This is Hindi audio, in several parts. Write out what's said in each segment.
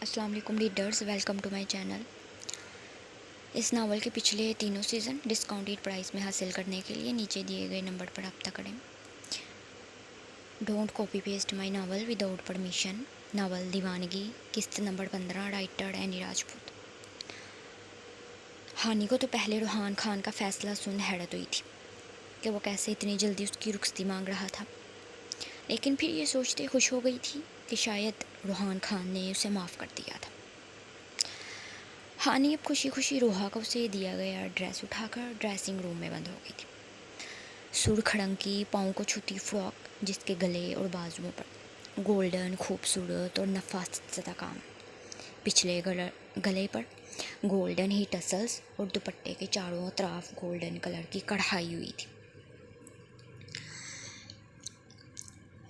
अस्सलाम वालेकुम readers, welcome to my channel. इस नावल के पिछले तीनों सीज़न डिस्काउंटेड प्राइस में हासिल करने के लिए नीचे दिए गए नंबर पर रब्ता करें। Don't copy paste my novel without permission. Novel दीवानगी, किस्त नंबर 15, राइटर एनी राजपूत। हानि को तो पहले रूहान खान का फ़ैसला सुन हैरत हुई थी कि वो कैसे इतनी जल्दी उसकी रुखसती मांग रहा था, लेकिन फिर ये सोचते खुश हो गई थी कि शायद रूहान खान ने उसे माफ़ कर दिया था। हानि अब खुशी खुशी रोहा को उसे दिया गया ड्रेस उठाकर ड्रेसिंग रूम में बंद हो गई थी। सुर्ख रंग की पाँव को छूती फ्रॉक, जिसके गले और बाजुओं पर गोल्डन खूबसूरत और नफासत काम, पिछले गले पर गोल्डन ही टसल्स और दुपट्टे के चारों तरफ गोल्डन कलर की कढ़ाई हुई थी।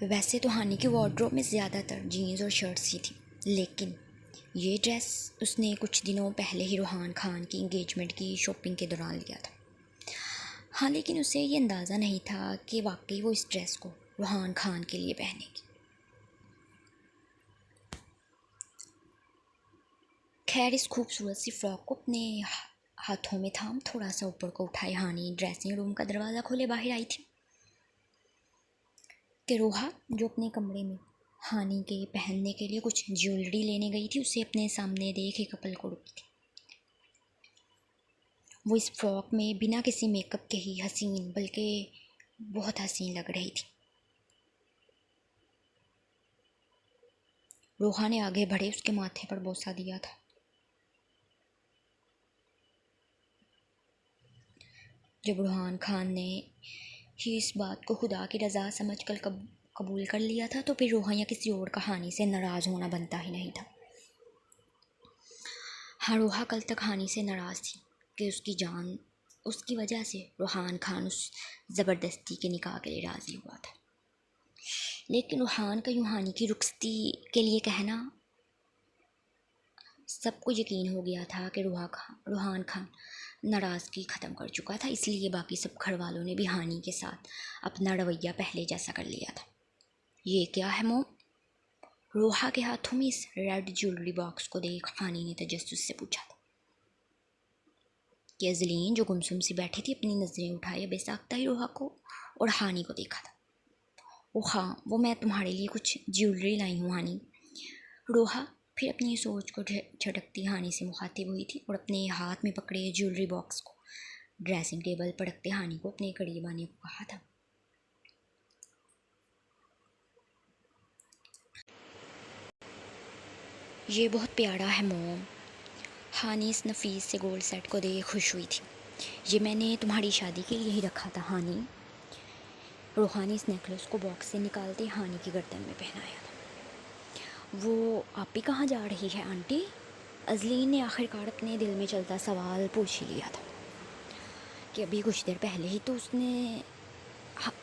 वैसे तो हानि की वार्डरोब में ज़्यादातर जीन्स और शर्ट्स ही थी, लेकिन ये ड्रेस उसने कुछ दिनों पहले ही रूहान खान की इंगेजमेंट की शॉपिंग के दौरान लिया था। हाँ, लेकिन उसे ये अंदाज़ा नहीं था कि वाकई वो इस ड्रेस को रूहान खान के लिए पहनेगी। खैर, इस खूबसूरत सी फ्रॉक को अपने हाथों में थाम थोड़ा सा ऊपर को उठाए हानि ड्रेसिंग रूम का दरवाज़ा खोले बाहर आई थी कि रोहा, जो अपने कमरे में हानि के पहनने के लिए कुछ ज्वेलरी लेने गई थी, उसे अपने सामने देख एक कपल को रुकी थी। वो इस फ्रॉक में बिना किसी मेकअप के ही हसीन, बल्कि बहुत हसीन लग रही थी। रोहा ने आगे बढ़े उसके माथे पर बोसा दिया था। जब रूहान खान ने ही इस बात को खुदा की रज़ा समझ कर कबूल कर लिया था, तो फिर रोहा या किसी और का हानि से नाराज़ होना बनता ही नहीं था। हाँ, रोहा कल तक हानि से नाराज़ थी कि उसकी वजह से रूहान खान उस ज़बरदस्ती के निकाह के लिए राज़ी हुआ था। लेकिन रूहान का यूँ हानि की रुखसती के लिए कहना, सबको यकीन हो गया था कि रूहान खान नाराज़गी ख़त्म कर चुका था, इसलिए बाकी सब घर वालों ने भी हानि के साथ अपना रवैया पहले जैसा कर लिया था। ये क्या है मोम? रोहा के हाथों में इस रेड ज्वेलरी बॉक्स को देख हानि ने तजस्सुस से पूछा था कि अजलीन, जो गुमसुम सी बैठी थी, अपनी नज़रें उठाए बेसाख्ता ही रोहा को और हानि को देखा था। ओ हाँ, वो मैं तुम्हारे लिए कुछ ज्वेलरी लाई हूँ हानि। रोहा फिर अपनी सोच को झटकती हानि से मुखातिब हुई थी और अपने हाथ में पकड़े ज्वेलरी बॉक्स को ड्रेसिंग टेबल पर रखते हानि को अपने करीब आने को कहा था। ये बहुत प्यारा है मोम। हानि इस नफीस से गोल्ड सेट को देख खुश हुई थी। ये मैंने तुम्हारी शादी के लिए ही रखा था हानि। रोहा ने इस नेकलेस को बॉक्स से निकालते हानि की गर्दन में पहनाया था। वो आप ही कहाँ जा रही है आंटी? अजलीन ने आखिरकार अपने दिल में चलता सवाल पूछ ही लिया था कि अभी कुछ देर पहले ही तो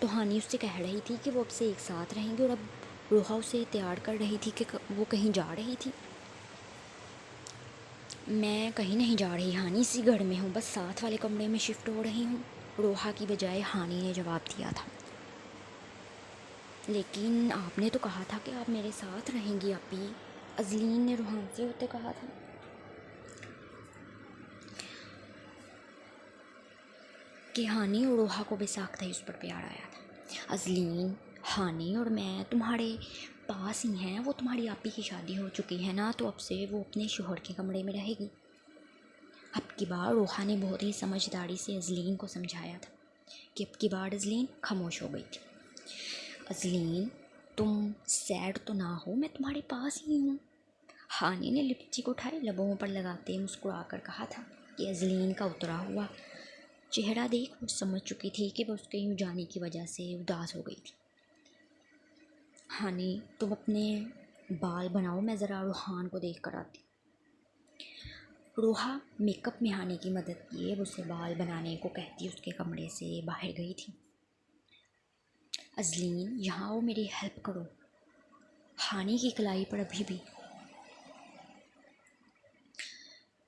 तो हानि उससे कह रही थी कि वो अब से एक साथ रहेंगे, और अब रोहा उसे तैयार कर रही थी कि वो कहीं जा रही थी। मैं कहीं नहीं जा रही हानि, इसी घर में हूँ, बस साथ वाले कमरे में शिफ्ट हो रही हूँ, रोहा की बजाय हानि ने जवाब दिया था। लेकिन आपने तो कहा था कि आप मेरे साथ रहेंगी अपी, अजलीन ने रूहान से होते कहा था। कि हानि और रोहा को बेसाख्ता ही उस पर प्यार आया था। अजलीन, हानि और मैं तुम्हारे पास ही हैं, वो तुम्हारी आपी की शादी हो चुकी है ना, तो अब से वो अपने शोहर के कमरे में रहेगी। अब की बार रोहा ने बहुत ही समझदारी से अजलीन को समझाया था कि अब की बार अजलीन खामोश हो गई थी। अजलीन, तुम सैड तो ना हो, मैं तुम्हारे पास ही हूँ। हानि ने लिपस्टिक उठाई लबों पर लगाते मुस्कुरा कर कहा था कि अजलीन का उतरा हुआ चेहरा देख वो समझ चुकी थी कि वह उसके यूँ जाने की वजह से उदास हो गई थी। हानि, तुम अपने बाल बनाओ, मैं ज़रा रूहान को देख कर आती। रोहा मेकअप में हानि की मदद किए उसे बाल बनाने को कहती उसके कमरे से बाहर गई थी। अजलीन, यहाँ आओ, मेरी हेल्प करो। हानि की कलाई पर अभी भी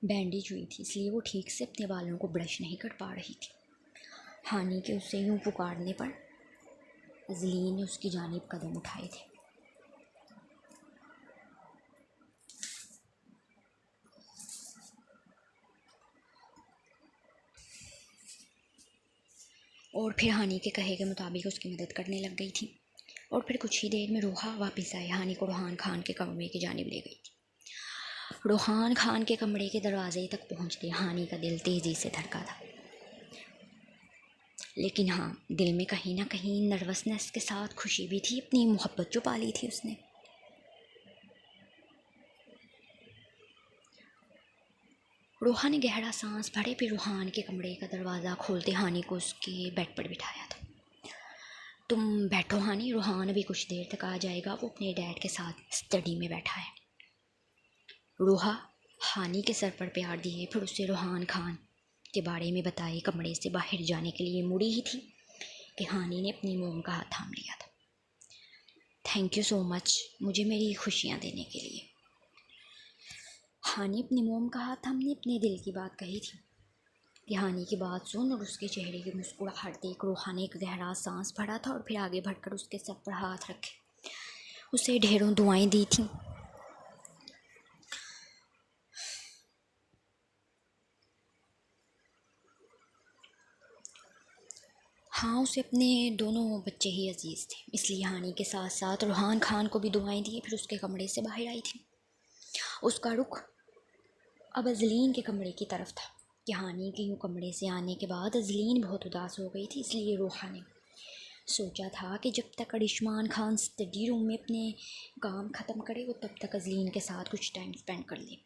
बैंडेज हुई थी, इसलिए वो ठीक से अपने बालों को ब्रश नहीं कर पा रही थी। हानि के उसे यूँ पुकारने पर अजलीन ने उसकी जानिब कदम उठाए थे। और फिर हानि के कहे के मुताबिक उसकी मदद करने लग गई थी। और फिर कुछ ही देर में रोहा वापस आई, हानि को रोहान खान के कमरे की जानिब ले गई थी। रोहान खान के कमरे के दरवाजे तक पहुंचते हानि का दिल तेज़ी से धड़का था, लेकिन हाँ, दिल में कहीं ना कहीं नर्वसनेस के साथ खुशी भी थी। अपनी मोहब्बत जो पाली थी उसने। रोहा ने गहरा सांस भरे, फिर रोहान के कमरे का दरवाज़ा खोलते हानि को उसके बेड पर बिठाया था। तुम बैठो हानि, रोहान अभी कुछ देर तक आ जाएगा, वो अपने डैड के साथ स्टडी में बैठा है। रोहा हानि के सर पर प्यार दिए, फिर उससे रोहान खान के बारे में बताए। कमरे से बाहर जाने के लिए मुड़ी ही थी कि हानि ने अपनी मोम का हाथ थाम लिया था। थैंक यू सो मच, मुझे मेरी खुशियाँ देने के लिए। हानि अपनी मोम का हाथ थामने अपने दिल की बात कही थी कि हानि की बात सुन और उसके चेहरे की मुस्कुराहट देख रोहा ने एक गहरा सांस भरा था और फिर आगे बढ़कर उसके सर पर हाथ रखे उसे ढेरों दुआएं दी थीं। हाँ, उसे अपने दोनों बच्चे ही अजीज़ थे, इसलिए हानि के साथ साथ रोहान खान को भी दुआएं दी। फिर उसके कमरे से बाहर आई थी। उसका रुख अब अजलीन के कमरे की तरफ था कि हानि के यूँ कमरे से आने के बाद अजलीन बहुत उदास हो गई थी। इसलिए रोहा ने सोचा था कि जब तक करिश्मान खान स्टडी रूम में अपने काम ख़त्म करे वो तब तक अजलीन के साथ कुछ टाइम स्पेंड कर ले।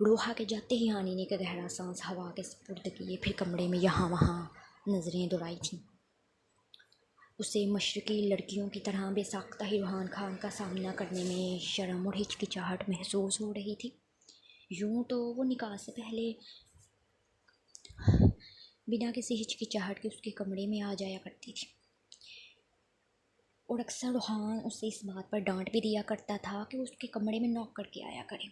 रोहा के जाते ही हानि ने एक गहरा सांस हवा के सुपुर्द किए, फिर कमरे में यहाँ वहाँ नज़रें दौड़ाई थीं। उसे मशरक़ी लड़कियों की तरह बेसाख्ता ही रोहान खान का सामना करने में शर्म और हिचकिचाहट महसूस हो रही थी। यूँ तो वो निकाह से पहले बिना किसी हिचकिचाहट के उसके कमरे में आ जाया करती थी और अक्सर रोहान उसे इस बात पर डांट भी दिया करता था कि उसके कमरे में नॉक करके आया करे।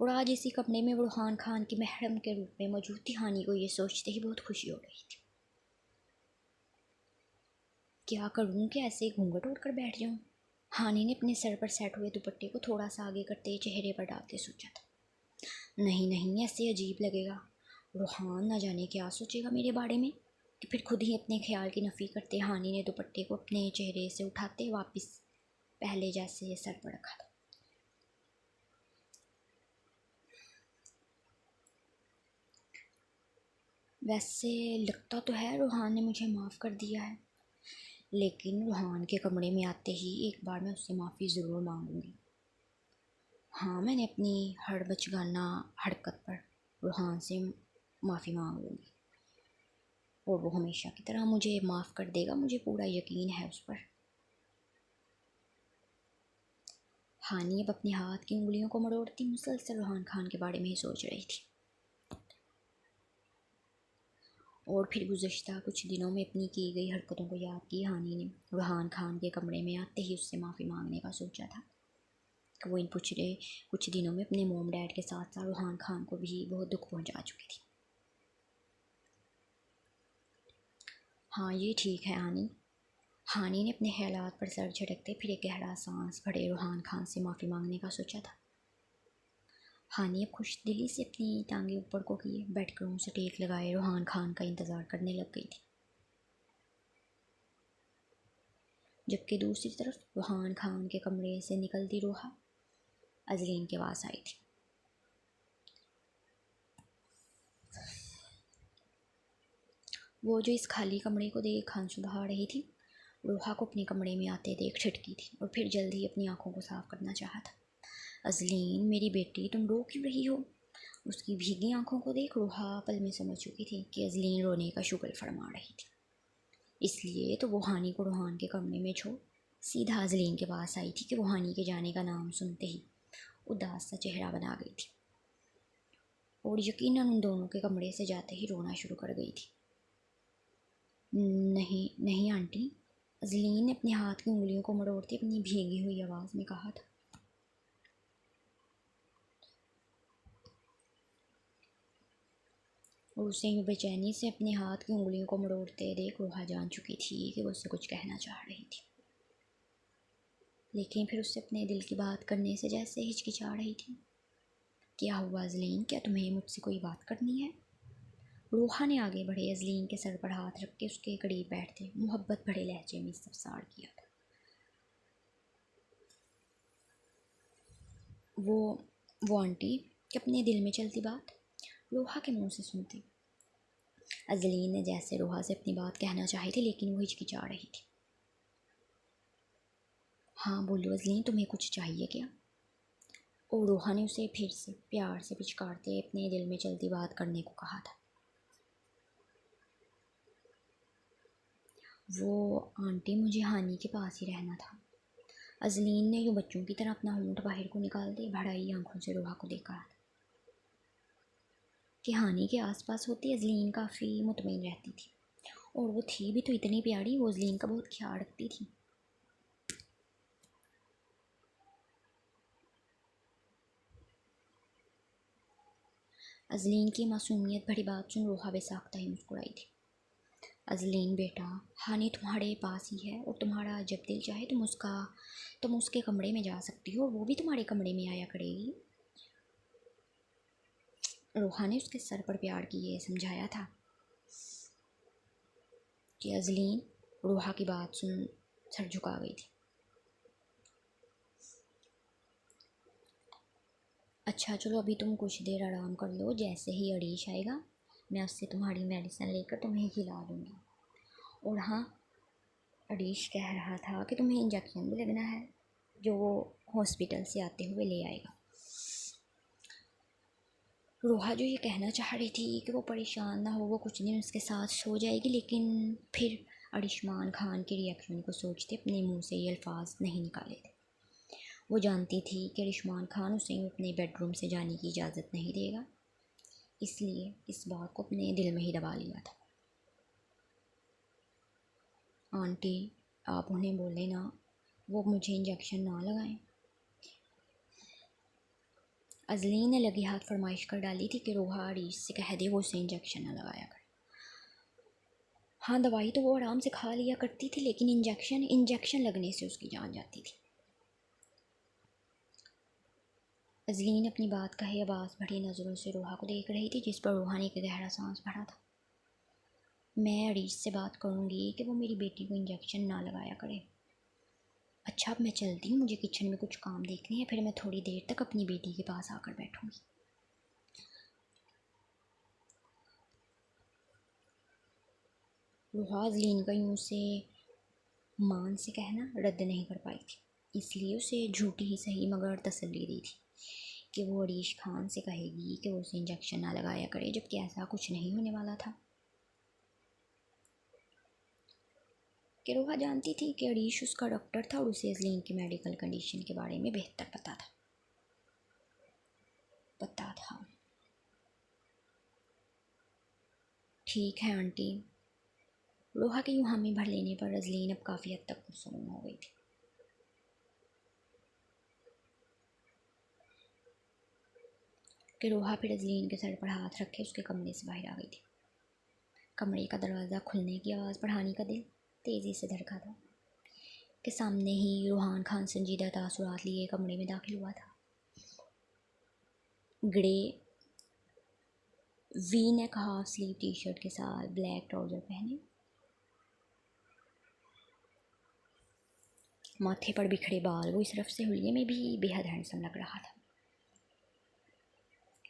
और आज इसी कमरे में वो रोहान खान की महरम के रूप में मौजूद थी। हानि को ये सोचते ही बहुत खुशी हो रही थी। क्या करूँ कि ऐसे घूंघट ओढ़ कर बैठ जाऊँ? हानि ने अपने सर पर सेट हुए दुपट्टे को थोड़ा सा आगे करते चेहरे पर डालते सोचा था। नहीं नहीं, ऐसे अजीब लगेगा। रोहान ना जाने क्या सोचेगा मेरे बारे में। कि फिर खुद ही अपने ख्याल की नफ़ी करते हानि ने दुपट्टे को अपने चेहरे से उठाते वापस पहले जैसे सर पर रखा था। वैसे लगता तो है रोहान ने मुझे माफ़ कर दिया है, लेकिन रोहान के कमरे में आते ही एक बार मैं उससे माफ़ी ज़रूर मांगूंगी। हाँ, मैंने अपनी हर बचगाना हरकत पर रोहान से माफ़ी मांग लूँगी और वो हमेशा की तरह मुझे माफ़ कर देगा, मुझे पूरा यकीन है उस पर। हानि अब अपने हाथ की उंगलियों को मरोड़ती मुसलसल रोहान खान के बारे में ही सोच रही थी। और फिर गुज़श्ता कुछ दिनों में अपनी की गई हरकतों को याद की हानि ने रोहान खान के कमरे में आते ही उससे माफ़ी मांगने का सोचा था कि वो इन पिछले कुछ दिनों में अपने मोम डैड के साथ साथ रोहान खान को भी बहुत दुख पहुंचा चुकी थी। हाँ, ये ठीक है हानि ने अपने ख्यालात पर सर झटकते फिर एक गहरा सांस भरे रोहान खान से माफ़ी मांगने का सोचा था। हानि अब खुश दिली से अपनी टांगे ऊपर को किए बैठकर उनसे टेक लगाए रोहान खान का इंतज़ार करने लग गई थी। जबकि दूसरी तरफ रोहान खान के कमरे से निकलती रोहा अजलीन के पास आई थी। वो जो इस खाली कमरे को देख आंसू बहा रही थी, रोहा को अपने कमरे में आते देख छिटकी थी और फिर जल्दी अपनी आंखों को साफ करना चाहा था। अजलीन मेरी बेटी, तुम रो क्यों रही हो? उसकी भीगी आंखों को देख रोहा पल में समझ चुकी थी कि अजलीन रोने का शुक्र फरमा रही थी। इसलिए तो वो हानि को रोहान के कमरे में छोड़ सीधा अजलीन के पास आई थी कि वो हानि के जाने का नाम सुनते ही उदास सा चेहरा बना गई थी और यकीनन उन दोनों के कमरे से जाते ही रोना शुरू कर गई थी। नहीं नहीं आंटी, अजलीन ने अपने हाथ की उंगलियों को मरोड़ते अपनी भीगी हुई आवाज़ में कहा था। और उसे यूँ बेचैनी से अपने हाथ की उंगलियों को मरोड़ते देख रोहा जान चुकी थी कि वो उससे कुछ कहना चाह रही थी, लेकिन फिर उससे अपने दिल की बात करने से जैसे हिचकिचा रही थी। क्या हुआ अजलीन, क्या तुम्हें मुझसे कोई बात करनी है? रोहा ने आगे बढ़े अजलीन के सर पर हाथ रख के उसके करीब बैठते मोहब्बत भरे लहजे में इस्तफसार किया था। वो आंटी कि अपने दिल में चलती बात रोहा के मुंह से सुनती। अजलीन ने जैसे रोहा से अपनी बात कहना चाही थी, लेकिन वो हिचकिचा रही थी। हाँ बोलो अजलीन, तुम्हें कुछ चाहिए क्या? और रोहा ने उसे फिर से प्यार से पिचकारते अपने दिल में चलती बात करने को कहा था। वो आंटी, मुझे हानी के पास ही रहना था। अजलीन ने यूँ बच्चों की तरह अपना होंठ बाहर को निकाल दे भड़ाई आंखों से रोहा को देखा था कि हानी के आसपास होती अजलीन काफ़ी मुतमईन रहती थी, और वो थी भी तो इतनी प्यारी, वो अजलीन का बहुत ख्याल रखती थी। अजलीन की मासूमियत भरी बात सुन रोहा बेसाख्ता ही मुस्कुराई थी। अजलीन बेटा, हानी तुम्हारे पास ही है, और तुम्हारा जब दिल चाहे तुम उसके कमरे में जा सकती हो, और वो भी तुम्हारे कमरे में आया करेगी। रोहा ने उसके सर पर प्यार किए समझाया था कि अजलीन रोहा की बात सुन सर झुका गई थी। अच्छा चलो, अभी तुम कुछ देर आराम कर लो, जैसे ही अरीश आएगा मैं उससे तुम्हारी मेडिसिन लेकर तुम्हें खिला दूँगी। और हाँ, अरीश कह रहा था कि तुम्हें इंजेक्शन भी लगना है, जो वो हॉस्पिटल से आते हुए ले आएगा। रोहा जो ये कहना चाह रही थी कि वो परेशान ना हो, वो कुछ दिन उसके साथ सो जाएगी, लेकिन फिर अरिशमान खान के रिएक्शन को सोचते अपने मुंह से ये अल्फाज नहीं निकाले थे। वो जानती थी कि अरिशमान खान उसे अपने बेडरूम से जाने की इजाज़त नहीं देगा, इसलिए इस बात को अपने दिल में ही दबा लिया था। आंटी, आप उन्हें बोले ना वो मुझे इंजेक्शन ना लगाएं। अजलीन ने लगी हाथ फरमाइश कर डाली थी कि रोहा अरीश से कह दे वो उसे इंजेक्शन न लगाया कर। हाँ, दवाई तो वो आराम से खा लिया करती थी, लेकिन इंजेक्शन लगने से उसकी जान जाती थी। अजलीन अपनी बात कहे आवाज़ भरी नज़रों से रोहा को देख रही थी, जिस पर रोहा ने एक गहरा सांस भरा था। मैं अरीश से बात करूँगी कि वो मेरी बेटी को इंजेक्शन ना लगाया करे। अच्छा, अब मैं चलती हूँ, मुझे किचन में कुछ काम देखने हैं, फिर मैं थोड़ी देर तक अपनी बेटी के पास आकर बैठूँगी। रोहा अजलीन का यूँ से मान से कहना रद्द नहीं कर पाई थी, इसलिए उसे झूठी ही सही मगर तसल्ली दी थी कि वो अरीश खान से कहेगी कि वो उसे इंजेक्शन ना लगाया करे, जबकि ऐसा कुछ नहीं होने वाला था। कि रोहा जानती थी कि अरीश उसका डॉक्टर था और उसे अजलीन की मेडिकल कंडीशन के बारे में बेहतर पता था। ठीक है आंटी। रोहा के यूँ हामी भर लेने पर अजलीन अब काफ़ी हद तक पुरसकून हो गई थी। कि रोहा फिर अजलीन के सर पर हाथ रखे उसके कमरे से बाहर आ गई थी। कमरे का दरवाज़ा खुलने की आवाज़ पर हानी का दिल तेज़ी से धड़का था कि सामने ही रूहान खान संजीदा तासुरात लिए कमरे में दाखिल हुआ था। Grey V neck half sleeve T shirt के साथ ब्लैक ट्राउज़र पहने, माथे पर बिखरे बाल, वो इस रफ से हुलिये में भी बेहद हैंडसम लग रहा था।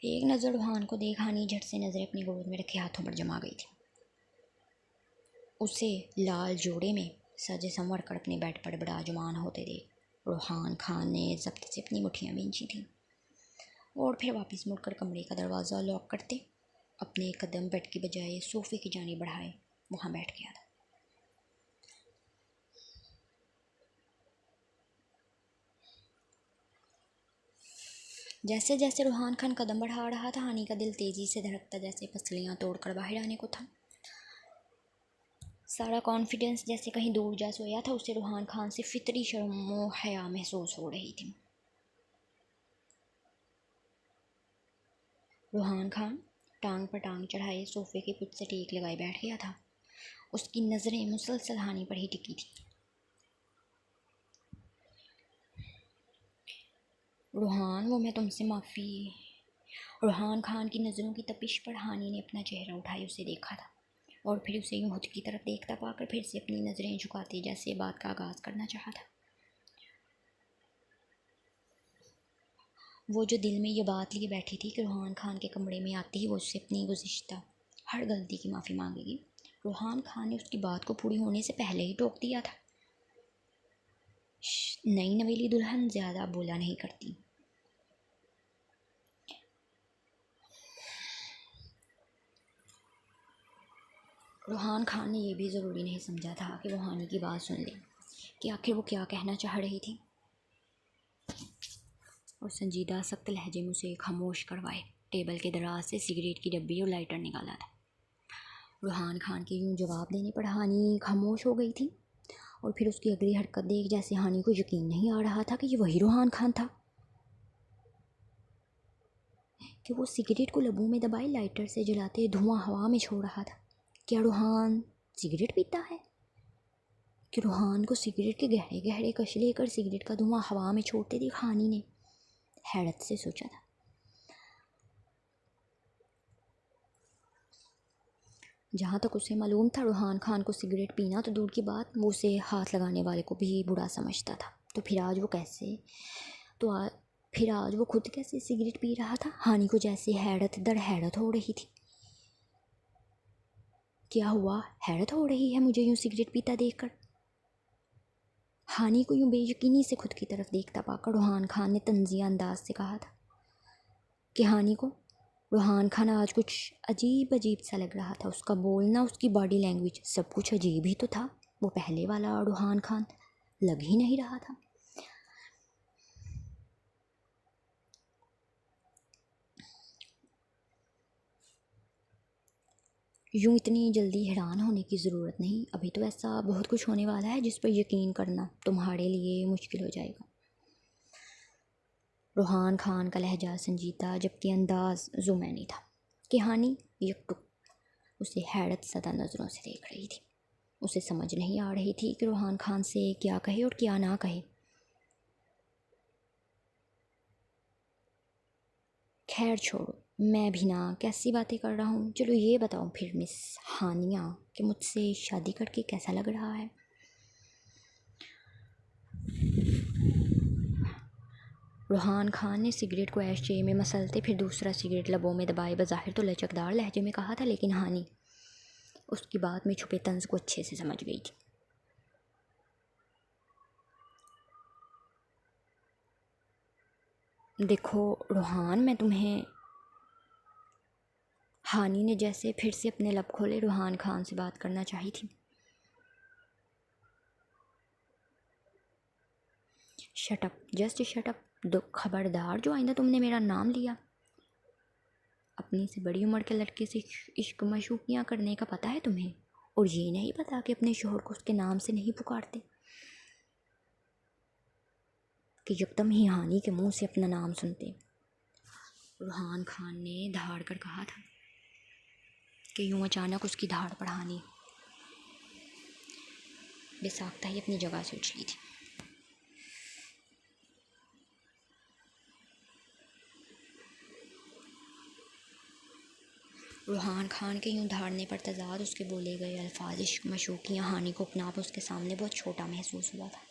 एक नज़र रूहान को देख हानी झट से नज़रें अपनी गोद में रखे हाथों पर जमा गई थी। उसे लाल जोड़े में सजे संवर कर अपने बेड पर बराजमान होते देख रूहान खान ने जब्त से अपनी मुठ्ठियाँ भींची थीं, और फिर वापस मुड़कर कमरे का दरवाज़ा लॉक करते अपने कदम बेड की बजाय सोफ़े की जानिब बढ़ाए वहाँ बैठ गया था। जैसे जैसे रूहान खान कदम बढ़ा रहा था, हानी का दिल तेज़ी से धड़कता जैसे पसलियाँ तोड़कर बाहर आने को था। सारा कॉन्फिडेंस जैसे कहीं दूर जा सोया था। उसे रूहान खान से फितरी शर्म व हया महसूस हो रही थी। रूहान खान टांग पर टांग चढ़ाए सोफ़े के पिच से टेक लगाए बैठ गया था। उसकी नज़रें मुसलसल हानि पर ही टिकी थी। रूहान, वो मैं तुमसे माफ़ी रूहान खान की नज़रों की तपिश पर हानि ने अपना चेहरा उठाई उसे देखा था और फिर उसे यूं खुद की तरफ देखता पाकर फिर से अपनी नज़रें झुकाते जैसे बात का आगाज़ करना चाहा था। वो जो दिल में ये बात लिए बैठी थी कि रूहान खान के कमरे में आते ही वो उससे अपनी गुज़िश्ता हर गलती की माफ़ी मांगेगी, रूहान खान ने उसकी बात को पूरी होने से पहले ही टोक दिया था। नई नवेली दुल्हन ज़्यादा बोला नहीं करती। रूहान खान ने यह भी ज़रूरी नहीं समझा था कि वो हानि की बात सुन ले कि आखिर वो क्या कहना चाह रही थी, और संजीदा सख्त लहजे में उसे खामोश करवाए टेबल के दराज से सिगरेट की डब्बी और लाइटर निकाला था। रूहान खान के यूं जवाब देने पर हानि खामोश हो गई थी और फिर उसकी अगली हरकत देख जैसे हानि को यकीन नहीं आ रहा था कि ये वही रूहान खान था, कि वो सिगरेट को लबों में दबाए लाइटर से जलाते धुआं हवा में छोड़ रहा था। क्या रूहान सिगरेट पीता है? कि रूहान को सिगरेट के गहरे गहरे कश लेकर सिगरेट का धुआं हवा में छोड़ते देख हानि ने हैरत से सोचा था। जहाँ तक उसे मालूम था रूहान खान को सिगरेट पीना तो दूर की बात, वो उसे हाथ लगाने वाले को भी बुरा समझता था। तो फिर आज वो कैसे फिर आज वो खुद कैसे सिगरेट पी रहा था? हानि को जैसे हैरत दर हैरत हो रही थी। क्या हुआ? हैरत हो रही है मुझे यूं सिगरेट पीता देखकर? हानि को यूं बेयकीनी से खुद की तरफ देखता पाकर रूहान खान ने तंजिया अंदाज से कहा था कि हानि को रूहान खान आज कुछ अजीब अजीब सा लग रहा था। उसका बोलना, उसकी बॉडी लैंग्वेज, सब कुछ अजीब ही तो था। वो पहले वाला रूहान खान लग ही नहीं रहा था। यूं इतनी जल्दी हैरान होने की ज़रूरत नहीं, अभी तो ऐसा बहुत कुछ होने वाला है जिस पर यकीन करना तुम्हारे लिए मुश्किल हो जाएगा। रूहान खान का लहजा संजीदा जबकि अंदाज जुमैनी था कि हानि यकटुक उसे हैरत ज़दा नज़रों से देख रही थी। उसे समझ नहीं आ रही थी कि रूहान खान से क्या कहे और क्या ना कहे। खैर छोड़ो, मैं भी ना कैसी बातें कर रहा हूँ। चलो ये बताओ फिर मिस हानिया कि मुझसे शादी करके कैसा लग रहा है? रूहान खान ने सिगरेट को ऐश में मसलते फिर दूसरा सिगरेट लबों में दबाए बज़ाहिर तो लचकदार लहजे में कहा था, लेकिन हानि उसकी बात में छुपे तंज को अच्छे से समझ गई थी। देखो रूहान, मैं तुम्हें, हानि ने जैसे फिर से अपने लब खोले रूहान खान से बात करना चाही थी। शटअप, जस्ट शटअप, दो खबरदार, जो आइंदा तुमने मेरा नाम लिया। अपनी से बड़ी उम्र के लड़के से इश्क मशूकियाँ करने का पता है तुम्हें, और ये नहीं पता कि अपने शोहर को उसके नाम से नहीं पुकारते। कि यकदम ही हानि के मुंह से अपना नाम सुनते रूहान खान ने धाड़ कर कहा था कि यूं अचानक उसकी धाड़ पर हानि बेसाख्ता ही अपनी जगह से उछली थी। रूहान खान के यूं धाड़ने पर तजाद उसके बोले गए अल्फाज इश्क मशूकियाँ हानि को अपना आप उसके सामने बहुत छोटा महसूस हुआ था।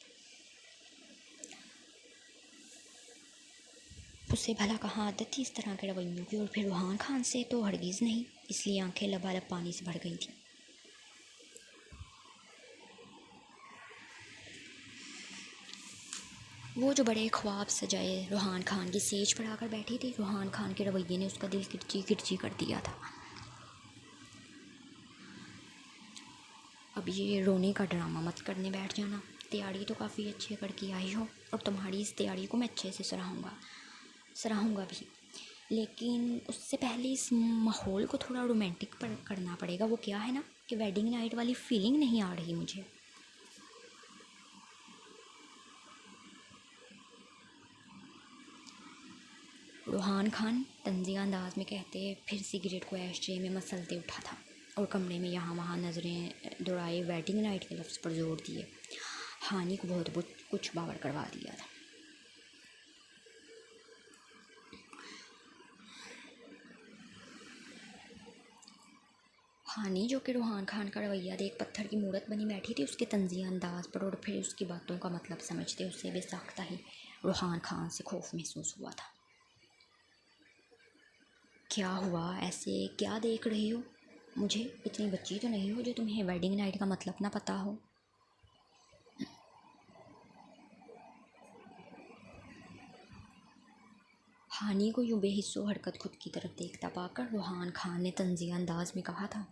उसे भला कहाँ आदत थी इस तरह के रवैयों की, और फिर रूहान खान से तो हरगिज़ नहीं, इसलिए आंखें लबालब पानी से भर गई थी। वो जो बड़े ख्वाब सजाए रूहान खान की सेज पर आकर बैठी थी, रूहान खान के रवैये ने उसका दिल किरची किरची कर दिया था। अब ये रोने का ड्रामा मत करने बैठ जाना। तैयारी तो काफ़ी अच्छी करके आई हो और तुम्हारी इस तैयारी को मैं अच्छे से सराहूँगा भी, लेकिन उससे पहले इस माहौल को थोड़ा रोमांटिक पर करना पड़ेगा। वो क्या है ना कि वेडिंग नाइट वाली फीलिंग नहीं आ रही मुझे। रूहान खान तंजिया अंदाज में कहते फिर सिगरेट को ऐशे में मसलते उठा था और कमरे में यहाँ वहाँ नज़रें दौड़ाए वेडिंग नाइट के लफ्ज़ पर जोर दिए। हानि को बहुत कुछ बावर करवा दिया था। हानि जो कि रूहान खान का रवैया देख पत्थर की मूरत बनी बैठी थी, उसके तंज़िया अंदाज पर और फिर उसकी बातों का मतलब समझते उसे बेसाख्ता ही रूहान खान से खौफ महसूस हुआ था। क्या हुआ, ऐसे क्या देख रही हो? मुझे इतनी बच्ची तो नहीं हो जो तुम्हें वेडिंग नाइट का मतलब ना पता हो। हानि को यूं बेहिस्सो हरकत खुद की तरफ देखता पाकर रूहान खान ने तंज़िया अंदाज में कहा था,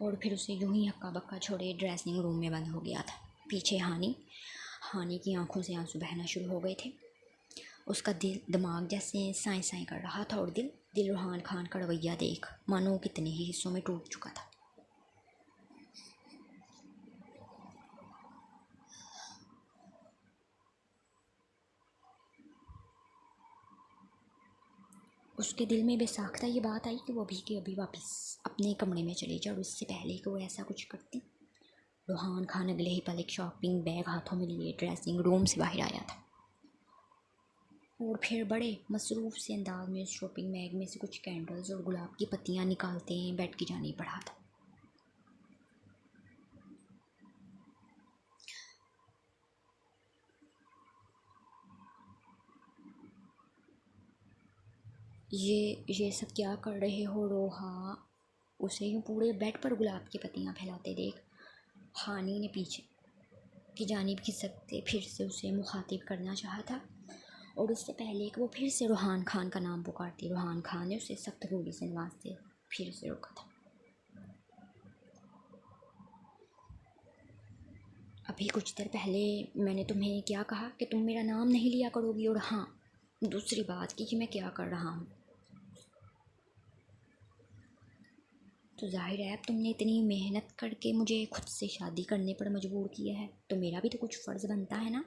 और फिर उसे यूं ही हक्का बक्का छोड़े ड्रेसिंग रूम में बंद हो गया था। पीछे हानि हानि की आंखों से आंसू बहना शुरू हो गए थे। उसका दिमाग जैसे साए साए कर रहा था और दिल रूहान खान का रवैया देख मानो कितने ही हिस्सों में टूट चुका था। उसके दिल में बेसाख्ता ये बात आई कि वो अभी के अभी वापस अपने कमरे में चली जाए और इससे पहले कि वो ऐसा कुछ करती, रूहान खान अगले ही पल एक शॉपिंग बैग हाथों में लिए ड्रेसिंग रूम से बाहर आया था और फिर बड़े मसरूफ़ से अंदाज में उस शॉपिंग बैग में से कुछ कैंडल्स और गुलाब की पत्तियां निकालते बेड की जानिब बढ़ा था। ये सब क्या कर रहे हो रोहा? उसे यूँ पूरे बेड पर गुलाब की पत्तियां फैलाते देख हानि ने पीछे की जानिब खिसकते फिर से उसे मुखातिब करना चाहा था और उससे पहले कि वो फिर से रूहान खान का नाम पुकारती, रूहान खान ने उसे सख्त गोली से नवाजते फिर से रोका था। अभी कुछ देर पहले मैंने तुम्हें क्या कहा कि तुम मेरा नाम नहीं लिया करोगी, और हाँ, दूसरी बात कि मैं क्या कर रहा हूँ। तो जाहिर है अब तुमने इतनी मेहनत करके मुझे खुद से शादी करने पर मजबूर किया है, तो मेरा भी तो कुछ फ़र्ज़ बनता है ना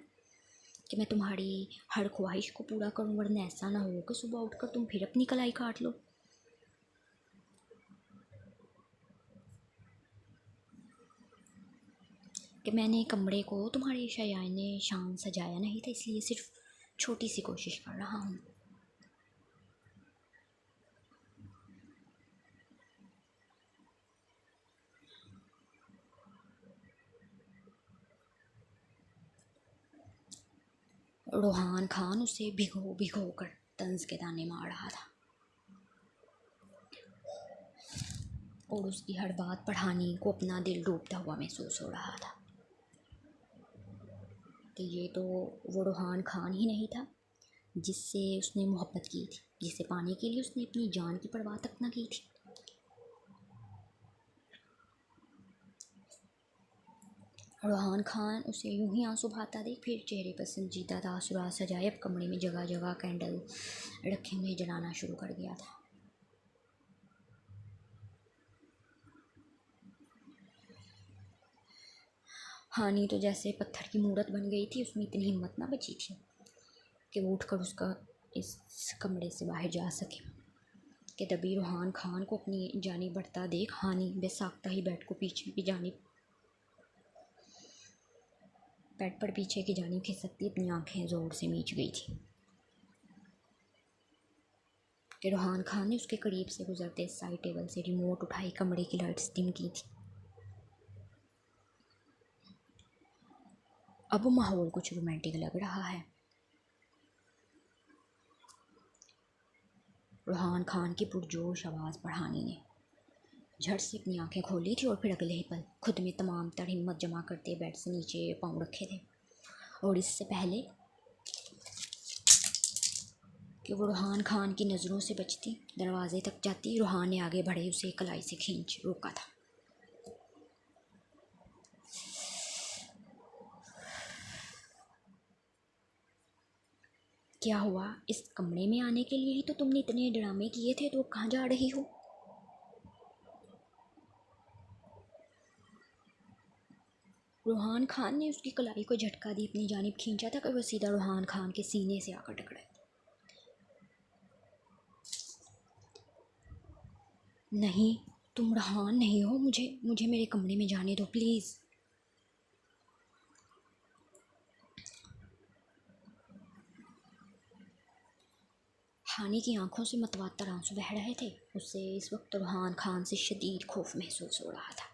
कि मैं तुम्हारी हर ख्वाहिश को पूरा करूँ, वरना ऐसा ना हो कि सुबह उठकर तुम फिर अपनी कलाई काट लो। कि मैंने कमरे को तुम्हारी शयाने शान सजाया नहीं था, इसलिए सिर्फ छोटी सी कोशिश कर रहा हूँ। रूहान खान उसे भिगो भिगो कर तंज के ताने मार रहा था और उसकी हर बात पर हानि को अपना दिल डूबता हुआ महसूस हो रहा था कि ये तो वो रूहान खान ही नहीं था जिससे उसने मोहब्बत की थी, जिसे पाने के लिए उसने अपनी जान की परवाह तक न की थी। रूहान खान उसे यूं ही आंसू बहाता देख फिर चेहरे पर संजीदा तासुरात सजाए अब कमरे में जगह जगह कैंडल रखे हुए जलाना शुरू कर दिया था। हानि तो जैसे पत्थर की मूरत बन गई थी, उसमें इतनी हिम्मत ना बची थी कि वो उठकर उसका इस कमरे से बाहर जा सके कि तभी रूहान खान को अपनी जानिब बढ़ता देख हानि बेसाख्ता ही बेड को पीछे की जानिब बेड पर पीछे की जानिब खिसकती अपनी आंखें ज़ोर से मीच गई थी कि रूहान खान ने उसके करीब से गुजरते साइड टेबल से रिमोट उठाई कमरे की लाइट्स डिम की थी। अब माहौल कुछ रोमांटिक लग रहा है। रूहान खान की पुरजोश आवाज़ पर हानि ने झट से अपनी आंखें खोली थी और फिर अगले ही पल खुद में तमाम तर हिम्मत जमा करते बेड से नीचे पाँव रखे थे और इससे पहले कि वो रूहान खान की नज़रों से बचती दरवाजे तक जाती, रूहान ने आगे बढ़े उसे कलाई से खींच रोका था। क्या हुआ, इस कमरे में आने के लिए ही तो तुमने इतने ड्रामे किए थे, तो कहाँ जा रही हो? रूहान खान ने उसकी कलाई को झटका दी अपनी जानिब खींचा था कि वह सीधा रूहान खान के सीने से आकर टकराए। नहीं, तुम रूहान नहीं हो, मुझे मुझे मेरे कमरे में जाने दो प्लीज़। हानि की आंखों से मतवातर आंसू बह रहे थे। उसे इस वक्त रुहान खान से शदीद खौफ महसूस हो रहा था,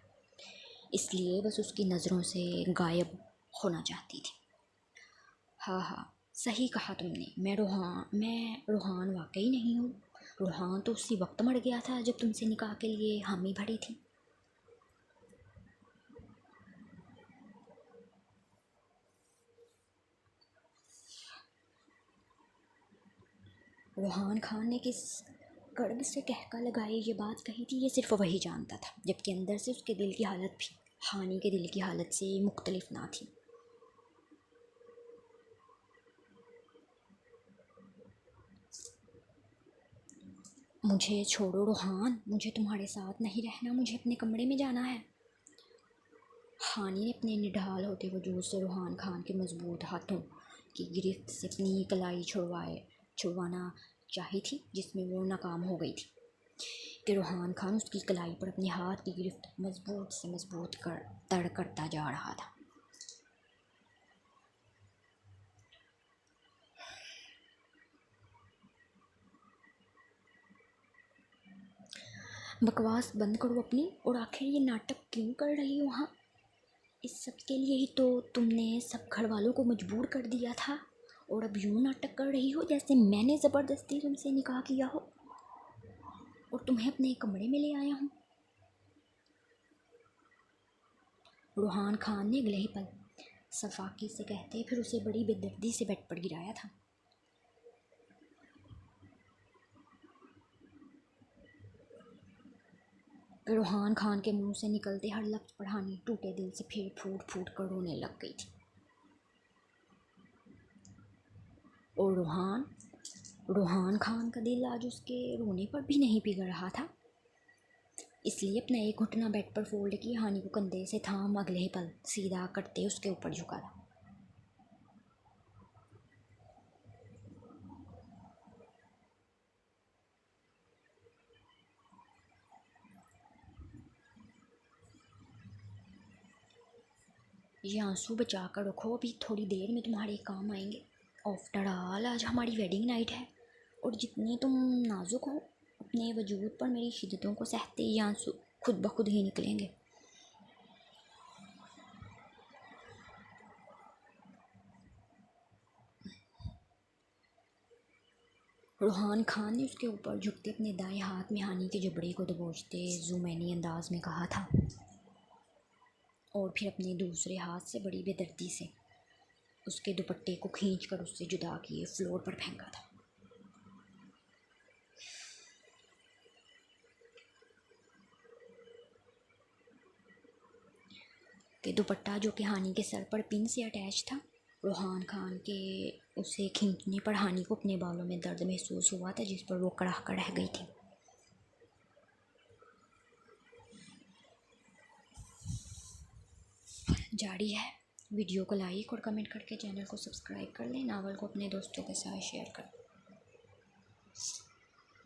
इसलिए बस उसकी नज़रों से गायब होना चाहती थी। हाँ हाँ, सही कहा तुमने, मैं रूहान वाकई नहीं हूँ। रूहान तो उसी वक्त मर गया था जब तुमसे निकाह के लिए हामी भरी थी। रूहान खान ने किस कर्ब से कहका लगाई ये बात कही थी, ये सिर्फ वही जानता था, जबकि अंदर से उसके दिल की हालत भी हानि के दिल की हालत से मुख्तलिफ ना थी। मुझे छोड़ो रूहान, मुझे तुम्हारे साथ नहीं रहना, मुझे अपने कमरे में जाना है। हानि ने अपने निढाल होते वजूद से रूहान खान के मजबूत हाथों की गिरफ्त से अपनी कलाई छुड़वाना चाही थी, जिसमें वो नाकाम हो गई थी कि रूहान खान उसकी कलाई पर अपने हाथ की गिरफ्त मजबूत से मजबूत तड़ करता जा रहा था। बकवास बंद करो अपनी, और आखिर ये नाटक क्यों कर रही हो? हाँ, इस सब के लिए ही तो तुमने सब घर वालों को मजबूर कर दिया था, और अब यूँ नाटक कर रही हो जैसे मैंने ज़बरदस्ती तुमसे निकाह किया हो और तुम्हें अपने कमरे में ले आया हूँ। रूहान खान ने अगले ही पल सफाकी से कहते फिर उसे बड़ी बेदर्दी से बेड पर गिराया था। रूहान खान के मुंह से निकलते हर लफ्ज़ पर हानि टूटे दिल से फिर फूट फूट कर रोने लग गई थी। और रूहान खान का दिल आज उसके रोने पर भी नहीं पिघल रहा था, इसलिए अपना एक घुटना बेड पर फोल्ड किया हानि को कंधे से थाम अगले ही पल सीधा करते उसके ऊपर झुका था। ये आंसू बचा कर रखो, अभी थोड़ी देर में तुम्हारे काम आएंगे। आफ्टर ऑल आज हमारी वेडिंग नाइट है, और जितने तुम नाजुक हो अपने वजूद पर मेरी शिद्दतों को सहते ये आंसू खुद ब खुद ही निकलेंगे। रूहान खान ने उसके ऊपर झुकते अपने दाएं हाथ में हानि के जबड़े को दबोचते जुमैनी अंदाज में कहा था, और फिर अपने दूसरे हाथ से बड़ी बेदर्दी से उसके दुपट्टे को खींचकर उससे जुदा किए फ्लोर पर फेंका था। कि दुपट्टा जो कि हानि के सर पर पिन से अटैच था, रूहान खान के उसे खींचने पर हानि को अपने बालों में दर्द महसूस हुआ था, जिस पर वो कड़ाह कर रह गई थी। जारी है। वीडियो को लाइक और कमेंट करके चैनल को सब्सक्राइब कर लें। नावल को अपने दोस्तों के साथ शेयर करें।